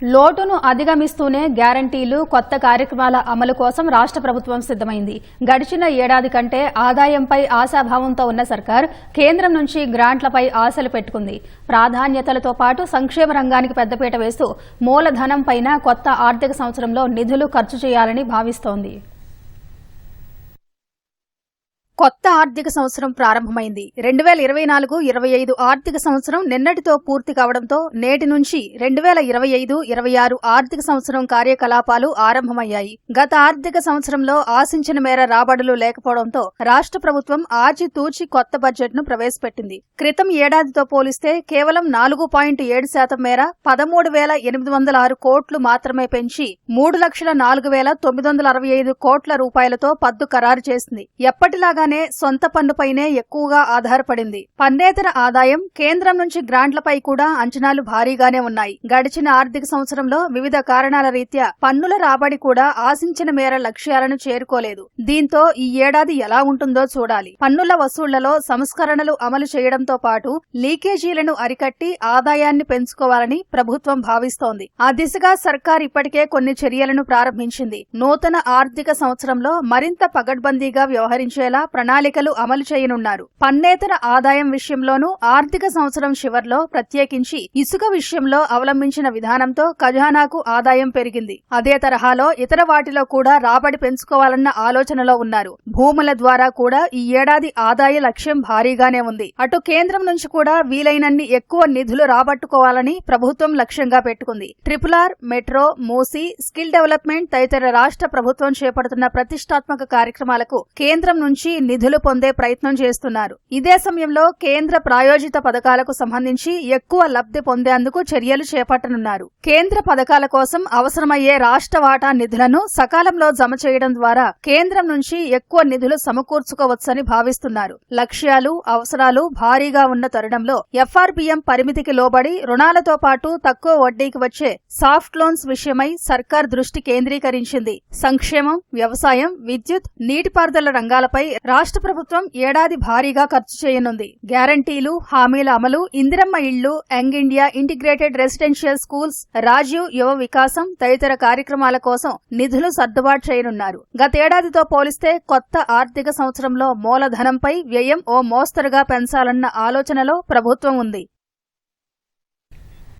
లోటును అధిగమిస్తూనే గ్యారంటీలు కొత్త కార్యక్రమాల అమలు కోసం రాష్ట్ర ప్రభుత్వం సిద్దమైంది. గడిచిన ఏడాది కంటే ఆదాయంపై ఆశాభావంతో ఉన్న సర్కార్ కేంద్రం నుంచి గ్రాంట్లపై ఆశలు పెట్టుకుంది. ప్రాధాన్యతలతో పాటు సంక్షేమ రంగానికి పెద్దపీట వేస్తూ మూలధనంపైన కొత్త ఆర్థిక సంవత్సరంలో నిధులు ఖర్చు చేయాలని భావిస్తోంది. కొత్త ఆర్థిక సంవత్సరం ప్రారంభమైంది. 2024-25 ఆర్థిక సంవత్సరం నిన్నటితో పూర్తి కావడంతో నేటి నుంచి 2025-26 ఆర్థిక సంవత్సరం కార్యకలాపాలు ఆరంభమయ్యాయి. గత ఆర్థిక సంవత్సరంలో ఆశించిన మేర రాబడులు లేకపోవడంతో రాష్ట్ర ప్రభుత్వం ఆచితూచి కొత్త బడ్జెట్ను ప్రవేశపెట్టింది. క్రితం ఏడాదితో పోలిస్తే కేవలం 4.7% మేర 13,806 కోట్లు మాత్రమే పెంచి 3,04,965 కోట్ల రూపాయలతో పద్దు ఖరారు చేసింది. ఎప్పటిలాగా సొంత పన్నుపైనే ఎక్కువగా ఆధారపడింది. పన్నేతర ఆదాయం, కేంద్రం నుంచి గ్రాంట్లపై కూడా అంచనాలు భారీగానే ఉన్నాయి. గడిచిన ఆర్థిక సంవత్సరంలో వివిధ కారణాల రీత్యా పన్నుల రాబడి కూడా ఆశించిన మేర లక్ష్యాలను చేరుకోలేదు. దీంతో ఈ ఏడాది ఎలా ఉంటుందో చూడాలి. పన్నుల వసూళ్లలో సంస్కరణలు అమలు చేయడంతో పాటు లీకేజీలను అరికట్టి ఆదాయాన్ని పెంచుకోవాలని ప్రభుత్వం భావిస్తోంది. ఆ దిశగా సర్కార్ ఇప్పటికే కొన్ని చర్యలను ప్రారంభించింది. నూతన ఆర్థిక సంవత్సరంలో మరింత పగడ్బందీగా వ్యవహరించేలా ప్రణాళికలు అమలు చేయనున్నారు. పన్నేతర ఆదాయం విషయంలోనూ ఆర్థిక సంవత్సరం చివర్లో ప్రత్యేకించి ఇసుక విషయంలో అవలంబించిన విధానంతో ఖజానాకు ఆదాయం పెరిగింది. అదే తరహాలో ఇతర వాటిలో కూడా రాబడి పెంచుకోవాలన్న ఆలోచనలో ఉన్నారు. భూముల ద్వారా కూడా ఈ ఏడాది ఆదాయ లక్ష్యం భారీగానే ఉంది. అటు కేంద్రం నుంచి కూడా వీలైనన్ని ఎక్కువ నిధులు రాబట్టుకోవాలని ప్రభుత్వం లక్ష్యంగా పెట్టుకుంది. RRR, metro, Musi, skill development తదితర రాష్ట్ర ప్రభుత్వం చేపడుతున్న ప్రతిష్టాత్మక కార్యక్రమాలకు కేంద్రం నుంచి నిధులు పొందే ప్రయత్నం చేస్తున్నారు. ఇదే సమయంలో కేంద్ర ప్రాయోజిత పథకాలకు సంబంధించి ఎక్కువ లబ్ధి పొందేందుకు చర్యలు చేపట్టనున్నారు. కేంద్ర పథకాల కోసం అవసరమయ్యే రాష్ట్ర వాటా నిధులను సకాలంలో జమ చేయడం ద్వారా కేంద్రం నుంచి ఎక్కువ నిధులు సమకూర్చుకోవచ్చని భావిస్తున్నారు. లక్ష్యాలు, అవసరాలు భారీగా ఉన్న తరుణంలో FRBM పరిమితికి లోబడి రుణాలతో పాటు తక్కువ వడ్డీకి వచ్చే సాఫ్ట్ లోన్స్ విషయమై సర్కార్ దృష్టి కేంద్రీకరించింది. సంక్షేమం, వ్యవసాయం, విద్యుత్, నీటిపారుదల రంగాలపై రాష్ట్ర ప్రభుత్వం ఏడాది భారీగా ఖర్చు చేయనుంది. గ్యారంటీలు, హామీల అమలు, ఇందిరమ్మ ఇళ్లు, young India integrated residential schools, Rajiv Yuva Vikasam తదితర కార్యక్రమాల కోసం నిధులు సర్దుబాటు చేయనున్నారు. గతేడాదితో పోలిస్తే కొత్త ఆర్థిక సంవత్సరంలో మూలధనంపై వ్యయం ఓ మోస్తరుగా పెంచాలన్న ఆలోచనలో ప్రభుత్వం ఉంది.